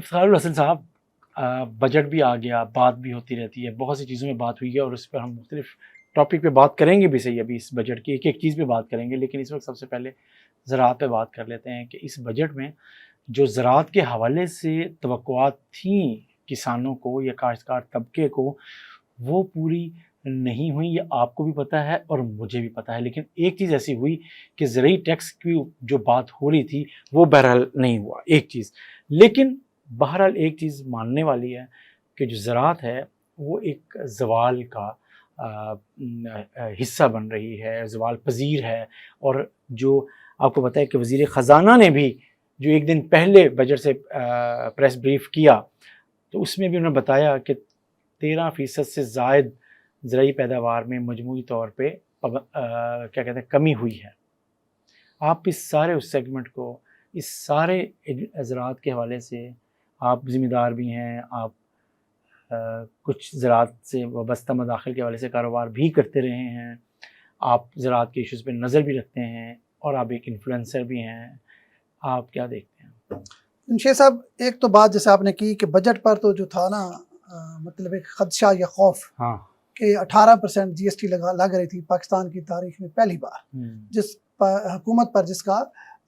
इफ्तिखारुल हसन साहब, बजट भी आ गया, बात भी होती रहती है, बहुत सी चीज़ों में बात हुई है और उस पर हम मुख्तलिफ टॉपिक पे बात करेंगे भी सही। अभी इस बजट की एक एक चीज़ पे बात करेंगे, लेकिन इस वक्त सबसे पहले ज़राअत पे बात कर लेते हैं कि इस बजट में जो ज़राअत के हवाले से तवक्कुआत थी किसानों को या काश्तकार तबके को, वो पूरी नहीं हुई। ये आपको भी पता है और मुझे भी पता है। लेकिन एक चीज़ ऐसी हुई कि ज़रूरी टैक्स की जो बात हो रही थी वो बहरहाल नहीं हुआ, एक चीज़। लेकिन बहरहाल एक चीज़ मानने वाली है कि जो ज़राअत है वो एक ज़वाल का हिस्सा बन रही है, ज़वाल पज़ीर है। और जो आपको पता है कि वज़ीर ख़ज़ाना ने भी जो एक दिन पहले बजट से प्रेस ब्रीफ किया, तो उसमें भी उन्होंने बताया कि 13% से ज़ायद ज़राई पैदावार में मजमूई तौर पे क्या कहते हैं कमी हुई है। आप इस सारे उस सेगमेंट को, इस सारे ज़राअत के हवाले से आप ज़िम्मेदार भी हैं, आप कुछ ज़राअत से वाबस्ता मदाखिल के हवाले से कारोबार भी करते रहे हैं, आप ज़राअत के इशूज़ पे नज़र भी रखते हैं और आप एक इन्फ्लुएंसर भी हैं। आप क्या देखते हैं? शेख साहब, एक तो बात जैसे आपने की कि बजट पर तो जो था ना, मतलब एक खदशा या खौफ कि 18% GST लग रही थी पाकिस्तान की तारीख में पहली बार, जिस हुकूमत पर जिसका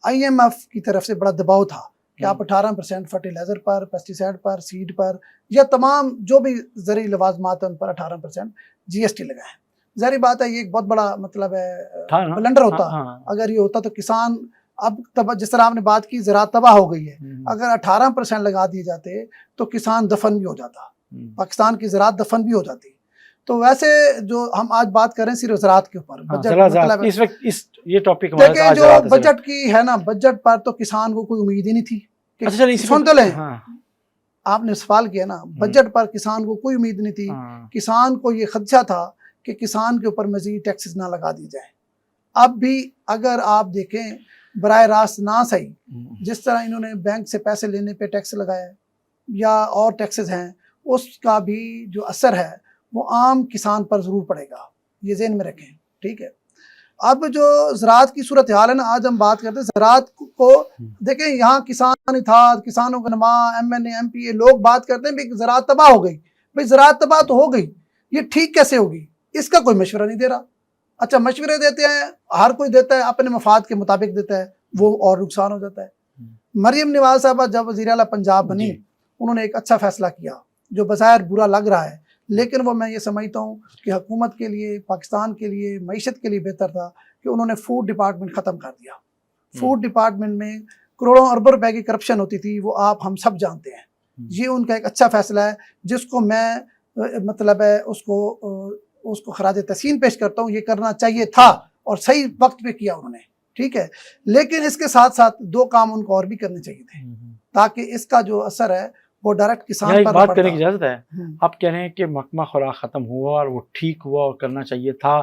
IMF की तरफ से बड़ा दबाव था कि आप 18% फर्टिलाइज़र पर, पेस्टिसाइड पर, सीड पर या तमाम जो भी ज़रूरी लवाजमात हैं उन पर 18% GST लगाएं। ज़ाहिर बात है ये एक बहुत बड़ा मतलब है ब्लंडर होता। अगर ये होता तो किसान अब तब जिस तरह आपने बात की ज़राअत तबाह हो गई है, अगर 18% लगा दिए जाते तो किसान दफन भी हो जाता, पाकिस्तान की ज़राअत दफन भी हो जाती। तो वैसे जो हम आज बात करें सिर्फ ज़राअत के ऊपर, बजट मतलब इस वक्त ये टॉपिक देखिए जो बजट की है ना, बजट पर तो किसान को कोई उम्मीद ही नहीं थी। सुन तो लें, आपने सवाल किया ना, बजट पर किसान को कोई उम्मीद नहीं थी। किसान को ये खदशा था कि किसान के ऊपर मजीद टैक्सेस ना लगा दी जाए। अब भी अगर आप देखें बराह रास्त ना सही, जिस तरह इन्होंने बैंक से पैसे लेने पे टैक्स लगाया या और टैक्सेस हैं, उसका भी जो असर है वो आम किसान पर ज़रूर पड़ेगा, ये ज़हन में रखें। ठीक है, अब जो ज़राअत की सूरत हाल है ना, आज हम बात करते हैं ज़राअत को। देखें यहाँ किसान इत्तेहाद, किसानों का नमा, MNA MPA लोग बात करते हैं भाई ज़राअत तबाह हो गई। भाई ज़राअत तबाह तो हो गई, ये ठीक कैसे होगी, इसका कोई मशवरा नहीं दे रहा। अच्छा, मशवरे देते हैं, हर कोई देता है, अपने मफाद के मुताबिक देता है, वो और नुकसान हो जाता है। मरियम नवाज साहबा जब वज़ीर आला पंजाब बनी, उन्होंने एक अच्छा फैसला किया जो बज़ाहिर बुरा लग रहा है, लेकिन वो मैं ये समझता हूँ कि हुकूमत के लिए, पाकिस्तान के लिए, मईशत के लिए बेहतर था कि उन्होंने फूड डिपार्टमेंट ख़त्म कर दिया। फूड डिपार्टमेंट में करोड़ों अरबों रुपए की करप्शन होती थी, वो आप हम सब जानते हैं। ये उनका एक अच्छा फैसला है जिसको मैं मतलब है उसको खराज तहसीन पेश करता हूँ। ये करना चाहिए था और सही वक्त पे किया उन्होंने, ठीक है। लेकिन इसके साथ साथ दो काम उनको और भी करने चाहिए थे ताकि इसका जो असर है वो डायरेक्ट किसान पर बात करने की इजाज़त है। आप कह रहे हैं कि महकमा खुराक ख़त्म हुआ और वो ठीक हुआ और करना चाहिए था,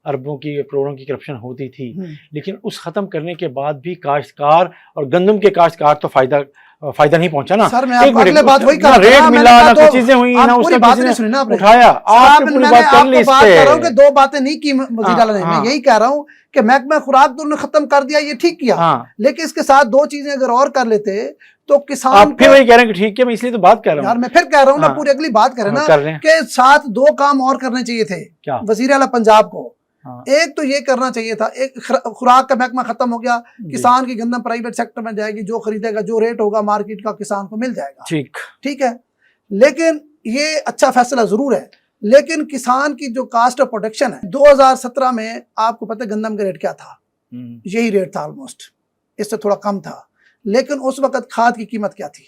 अरबों की करोड़ों की करप्शन होती थी, लेकिन उस ख़त्म करने के बाद भी काश्तकार और गंदम के काश्तकार तो फ़ायदा नहीं पहुंचा ना। सर, मैं आपको अगले बात वही ना रेट मिला, ना कुछ चीजें हुई, ना उसका किसी ने सुना उठाया। आप पूरी बात कर ली। बात कर रहा हूँ कि दो बातें नहीं की वज़ीर आला ने। मैं यही कह रहा हूँ कि महकमा खुराक तो उन्होंने खत्म कर दिया, ये ठीक किया, लेकिन इसके साथ दो चीजें अगर और कर लेते तो किसान आप फिर वही कह रहे हैं कि ठीक है, मैं इसलिए तो बात कर रहा हूँ यार। मैं फिर कह रहा हूँ ना, पूरी अगली बात करें ना कि साथ दो काम और करने चाहिए थे वज़ीर आला पंजाब को। एक तो ये करना चाहिए था, एक खुराक का महकमा खत्म हो गया, किसान की गंदम प्राइवेट सेक्टर में जाएगी, जो खरीदेगा, जो रेट होगा मार्केट का, किसान को मिल जाएगा। ठीक है, लेकिन ये अच्छा फैसला जरूर है। लेकिन किसान की जो कास्ट ऑफ प्रोडक्शन है, 2017 में आपको पता है गंदम का रेट क्या था? यही रेट था ऑलमोस्ट, इससे थोड़ा कम था। लेकिन उस वक्त खाद की कीमत क्या थी?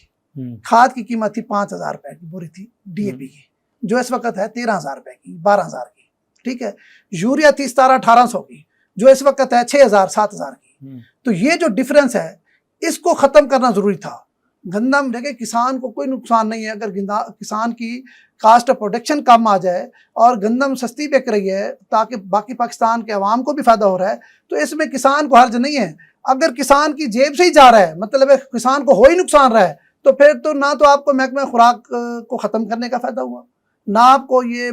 खाद की कीमत थी 5,000 रुपए की बोरी थी DAP की, जो इस वक्त है 13,000 रुपए की, 12,000 की। ठीक है, यूरिया थी 1700-1800 की, जो इस वक्त है 6,000-7,000 की। तो ये जो डिफरेंस है इसको खत्म करना जरूरी था। गंदम देखिए, किसान को कोई नुकसान नहीं है अगर किसान की कास्ट ऑफ प्रोडक्शन कम आ जाए और गंदम सस्ती बिक रही है ताकि बाकी पाकिस्तान के अवाम को भी फायदा हो रहा है, तो इसमें किसान को हर्ज नहीं है। अगर किसान की जेब से ही जा रहा है, मतलब है किसान को हो ही नुकसान रहा है, तो फिर तो ना तो आपको महकमा खुराक को ख़त्म करने का फ़ायदा हुआ, ना आपको ये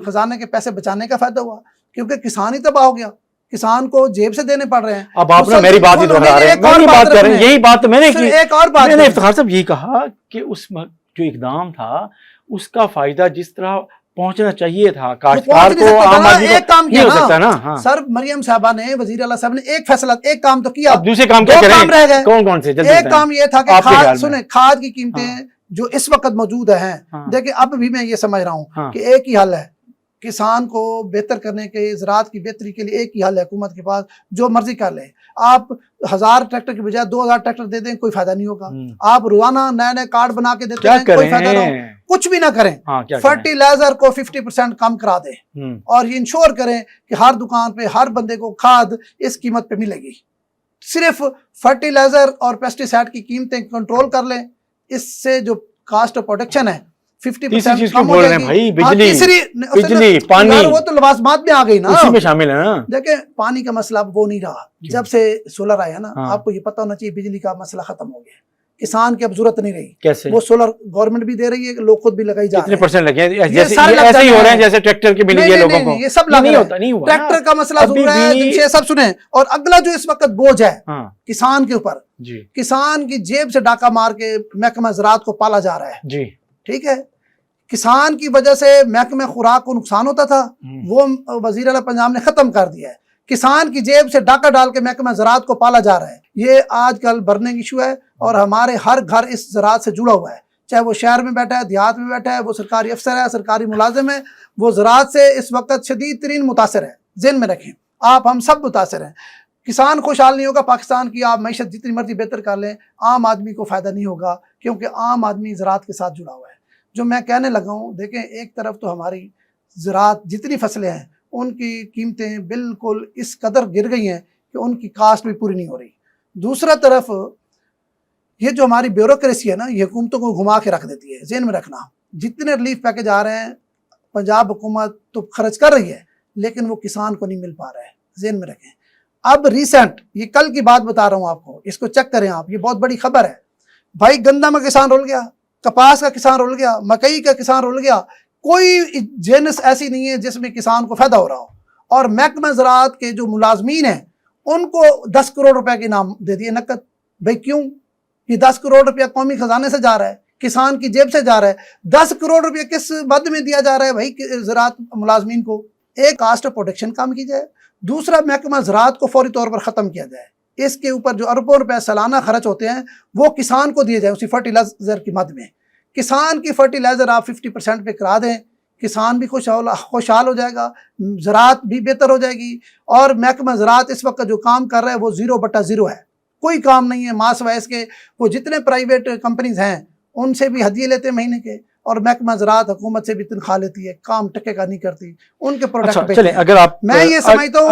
खजाने के पैसे बचाने का फ़ायदा हुआ, क्योंकि किसान ही तबाह हो गया। किसान को जेब से देने पड़ रहे हैं। अब आप ना मेरी बात ही दोहरा रहे हैं, मेरी बात कर रहे हैं, यही बात मैंने की। एक और बात मैंने इफ्तिखार साहब यही कहा कि उस जो इकदाम था उसका फायदा जिस तरह पहुंचना चाहिए था काश्तकार को, आम आदमी को, एक काम नहीं हो सकता ना। हाँ। सर मरियम साहबा ने, वजीर आला साहब ने एक फैसला, एक काम तो किया, अब दूसरे काम क्या करें? काम रह गए। कौन कौन से? जल्दी एक काम ये था कि खाद, सुने, खाद की कीमतें हाँ। जो इस वक्त मौजूद हैं, हाँ। देखिए अब भी मैं ये समझ रहा हूँ हाँ। कि एक ही हल है किसान को बेहतर करने के, ज़राअत की बेहतरी के लिए। एक ही हल है हुकूमत के पास, जो मर्जी कर ले। आप 1000 ट्रैक्टर की बजाय 2000 ट्रैक्टर दे दें, कोई फायदा नहीं होगा। आप रोजाना नए नए कार्ड बना के देते हैं, कोई फायदा ना हो। कुछ भी ना करें, फर्टिलाइजर को 50% कम करा दें और ये इंश्योर करें कि हर दुकान पे हर बंदे को खाद इस कीमत पे मिलेगी। सिर्फ फर्टिलाइजर और पेस्टिसाइड की कीमतें कंट्रोल कर लें, इससे जो कास्ट ऑफ प्रोडक्शन है 50% कम हो जाएगी। भाई बिजली पानी, वो तो लवाजमात में आ गई ना, उसी में शामिल है ना। देखें पानी का मसला अब वो नहीं रहा, जब से सोलर आया ना। आपको ये पता होना चाहिए बिजली का मसला खत्म हो गया, किसान की अब जरूरत नहीं रही। कैसे? वो सोलर गवर्नमेंट भी दे रही है, लोग खुद भी लगाई जा रहे हैं। % लगे हैं? जैसे ऐसे ही हो रहे हैं जैसे ट्रैक्टर के मिल गए लोगों को। ये सब नहीं होता, नहीं हुआ। ट्रैक्टर का मसला है, सब सुने। और अगला जो इस वक्त बोझ है किसान के ऊपर, किसान की जेब से डाका मार के महकमा ज़राअत को पाला जा रहा है जी। ठीक है, किसान की वजह से महकमे खुराक को नुकसान होता था, वो वजीर आला पंजाब ने खत्म कर दिया है। किसान की जेब से डाका डाल के महकमा ज़राअत को पाला जा रहा है। ये आजकल बर्निंग इशू है और हमारे हर घर इस ज़राअत से जुड़ा हुआ है, चाहे वो शहर में बैठा है, देहात में बैठा है, वो सरकारी अफसर है, सरकारी मुलाजिम है, वो ज़राअत से इस वक्त शदीद तरीन मुतासर है। ज़हन में रखें, आप हम सब मुतासर हैं। किसान खुशहाल नहीं होगा पाकिस्तान की, आप मैशत जितनी मर्जी बेहतर कर लें, आम आदमी को फ़ायदा नहीं होगा, क्योंकि आम आदमी ज़राअत के साथ जुड़ा हुआ है। जो मैं कहने लगा हूँ, देखें एक तरफ तो हमारी ज़राअत जितनी फसलें हैं उनकी कीमतें बिल्कुल इस कदर गिर गई हैं कि उनकी कास्ट भी पूरी नहीं हो रही। दूसरा तरफ ये जो हमारी ब्यूरोक्रेसी है ना, ये हुकूमतों को घुमा के रख देती है। ज़हन में रखना, जितने रिलीफ पैकेज आ रहे हैं पंजाब हुकूमत तो खर्च कर रही है, लेकिन वो किसान को नहीं मिल पा रहा है। ज़हन में रखें। अब रिसेंट, ये कल की बात बता रहा हूँ आपको, इसको चेक करें आप, ये बहुत बड़ी खबर है भाई। गन्ना में किसान रुल गया, कपास का किसान रुल गया, मकई का किसान रुल गया। कोई जेनस ऐसी नहीं है जिसमें किसान को फायदा हो रहा हो। और महकमा ज़राअत के जो मुलाजमीन हैं उनको 10 करोड़ रुपए के इनाम दे दिए नकद। भाई क्यों? ये 10 करोड़ रुपया कौमी खजाने से जा रहा है, किसान की जेब से जा रहा है। 10 करोड़ रुपया किस मद में दिया जा रहा है भाई ज़राअत मुलाजमीन को? एक कास्ट ऑफ प्रोटेक्शन काम की जाए, दूसरा महकमा ज़राअत को फौरी तौर पर ख़त्म किया जाए। इसके ऊपर जो अरबों रुपए सालाना खर्च होते हैं वो किसान को दिए जाए उसी फर्टिलाइजर की मद में। किसान की फर्टिलाइजर आप 50% पे करा दें, किसान भी खुशहाल हो जाएगा, ज़राअत भी बेहतर हो जाएगी। और महकमा ज़राअत इस वक्त जो काम कर रहा है वो 0/0 है, कोई काम नहीं है। मास वाइस के वो जितने प्राइवेट कंपनीज हैं उनसे भी हदिये लेते हैं महीने के, और महकमा ज़राअत हुकूमत से भी तनख्वाह लेती है, काम टके का नहीं करती। उनके प्रोडक्ट अच्छा, चले, अगर आप, मैं ये समझता हूँ,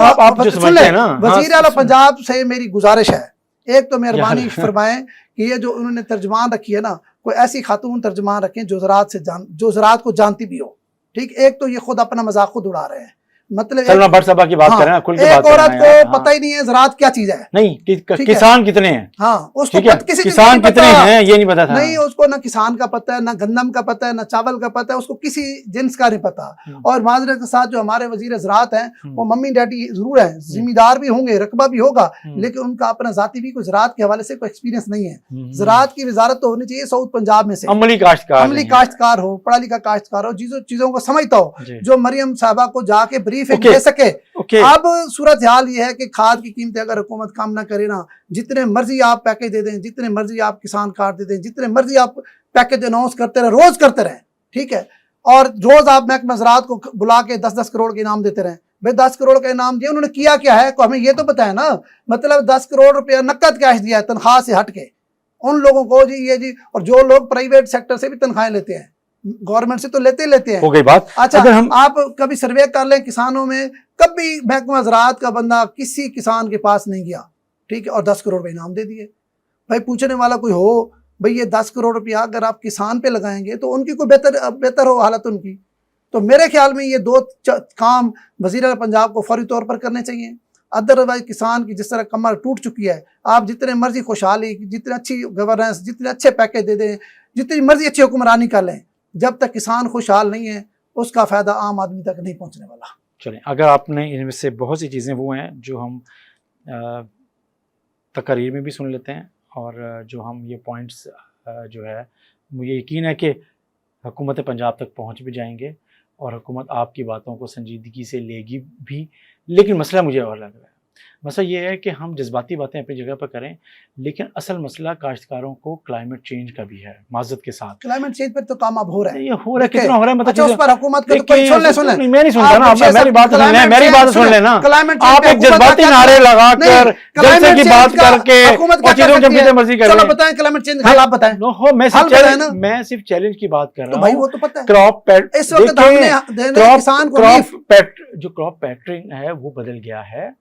वज़ीर आला पंजाब से मेरी गुजारिश है, एक तो मेहरबानी फरमाएं कि ये जो उन्होंने तर्जमान रखी है ना, कोई ऐसी खातून तर्जमान रखें जो ज़राअत को जानती भी हो। ठीक, एक तो ये खुद अपना मजाक खुद उड़ा रहे हैं, मतलब की बात करें ना, खुल के बात औरत को पता ही नहीं है ज़राअत क्या चीज है, नहीं किसान कितने हैं। हाँ, उसको किसान कितने हैं ये नहीं पता था। नहीं, उसको ना किसान का पता है, ना गंदम का पता है, ना चावल का पता है, उसको किसी जिन्स का नहीं पता। और माजरत के साथ जो हमारे वजीर ज़राअत हैं वो मम्मी डैडी जरूर है, जिम्मेदार भी होंगे, रकबा भी होगा, लेकिन उनका अपना जाती भी कोई ज़राअत के हवाले से कोई एक्सपीरियंस नहीं है। ज़राअत की वजारत तो होनी चाहिए साउथ पंजाब में से, अमली काश्तकार हो, पढ़ा लिखा काश्तकार हो, चीजों को समझता हो, जो मरियम साहबा को जाके ब्रीफिंग दे सके। अब सूरत हाल ये है कि खाद की कीमतें अगर हुकूमत काम ना करे ना, जितने मर्जी आप पैकेज दे दें, जितने मर्जी आप किसान कार्ड दे दें, जितने मर्जी आप पैकेज अनाउंस करते रहे, रोज करते रहे, ठीक है, और रोज आप महकमा ज़राअत को बुला के 10-10 करोड़ के इनाम देते रहे। भाई 10 करोड़ का इनाम दिया, उन्होंने किया क्या है, को हमें ये तो पता है ना। मतलब 10 करोड़ रुपया नकद कैश दिया है तनख्वाह से हट के उन लोगों को जी, ये जी। और जो लोग प्राइवेट सेक्टर से भी तनख्वाहें लेते हैं, गवर्नमेंट से तो लेते हैं। हो गई बात। अच्छा, आप कभी सर्वे कर लें किसानों में, कभी महकमा ज़राअत का बंदा किसी किसान के पास नहीं गया, ठीक है, और 10 करोड़ रुपए इनाम दे दिए। भाई पूछने वाला कोई हो, भाई ये 10 करोड़ रुपया अगर आप किसान पे लगाएंगे तो उनकी कोई बेहतर हो हालत उनकी। तो मेरे ख्याल में ये 2 काम वज़ीर आला पंजाब को फौरी तौर पर करने चाहिए। अदरवाइज किसान की जिस तरह कमर टूट चुकी है, आप जितने मर्जी खुशहाली, जितनी अच्छी गवर्नेंस, जितने अच्छे पैकेज दे दें, जितनी मर्जी अच्छी हुक्मरानी कर लें, जब तक किसान खुशहाल नहीं है उसका फ़ायदा आम आदमी तक नहीं पहुंचने वाला। चलें, अगर आपने इनमें से बहुत सी चीज़ें वो हैं जो हम तकरीर में भी सुन लेते हैं, और जो हम ये पॉइंट्स जो है मुझे यकीन है कि हुकूमत पंजाब तक पहुंच भी जाएंगे और हुकूमत आपकी बातों को संजीदगी से लेगी भी। लेकिन मसला मुझे और लग रहा है, मसला ये है कि हम जज्बाती बातें अपनी जगह पर करें, लेकिन असल मसला काश्तकारों को क्लाइमेट चेंज का भी है। माजरत के साथ क्लाइमेट चेंज पर तो काम अब हो रहा है, ये हो रहा है, कितना हो रहा है, मतलब उस पर हुकूमत का तो कोई सुन ले, मैं नहीं सुनता ना, मेरी बात सुन लेना। आप एक जज्बाती नारे लगाकर जलसे की बात करके चीजों के पीछे मर्जी कर रहे हैं। बताएं क्लाइमेट चेंज का हाल बताएं। मैं सिर्फ चैलेंज की बात कर रहा हूं भाई, वो तो पता है। क्रॉप इस वक्त हमने किसान को जो क्रॉप पैटर्न है वो बदल गया है,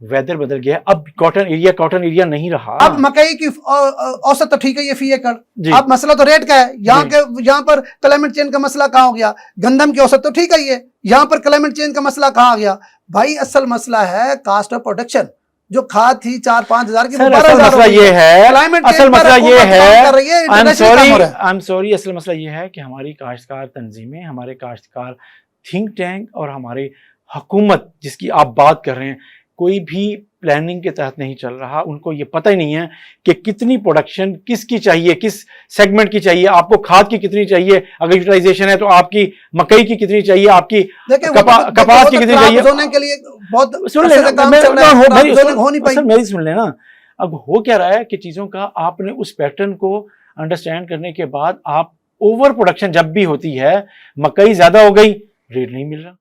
वेदर बदल गया है। अब कॉटन एरिया नहीं रहा। अब मकई की औसत तो ठीक है, ये फी एकड़। अब मसला तो रेट का है। यहाँ पर क्लाइमेट चेंज का मसला कहाँ हो गया? गंदम की औसत तो ठीक है, ये यहाँ पर क्लाइमेट चेंज का मसला कहाँ आ गया? भाई असल मसला है कास्ट ऑफ प्रोडक्शन। जो खाद थी 4-5 हजार की, असल मसला ये है, असल मसला ये है, आई एम सॉरी, असल मसला ये है कि हमारी काश्तकार तंजीमें, हमारे काश्तकार थिंक टैंक और हमारी हुकूमत जिसकी आप बात कर रहे हैं, कोई भी प्लानिंग के तहत नहीं चल रहा। उनको ये पता ही नहीं है कि कितनी प्रोडक्शन किसकी चाहिए, किस सेगमेंट की चाहिए, आपको खाद की कितनी चाहिए, अगर यूटिलाइजेशन है तो आपकी मकई की कितनी चाहिए, आपकी कपास की कितनी चाहिए। मेरी सुन लेना, अब हो क्या रहा है कि चीजों का आपने उस पैटर्न को अंडरस्टैंड करने के बाद आप ओवर प्रोडक्शन जब भी होती है, मकई ज्यादा हो गई, रेट नहीं मिल रहा।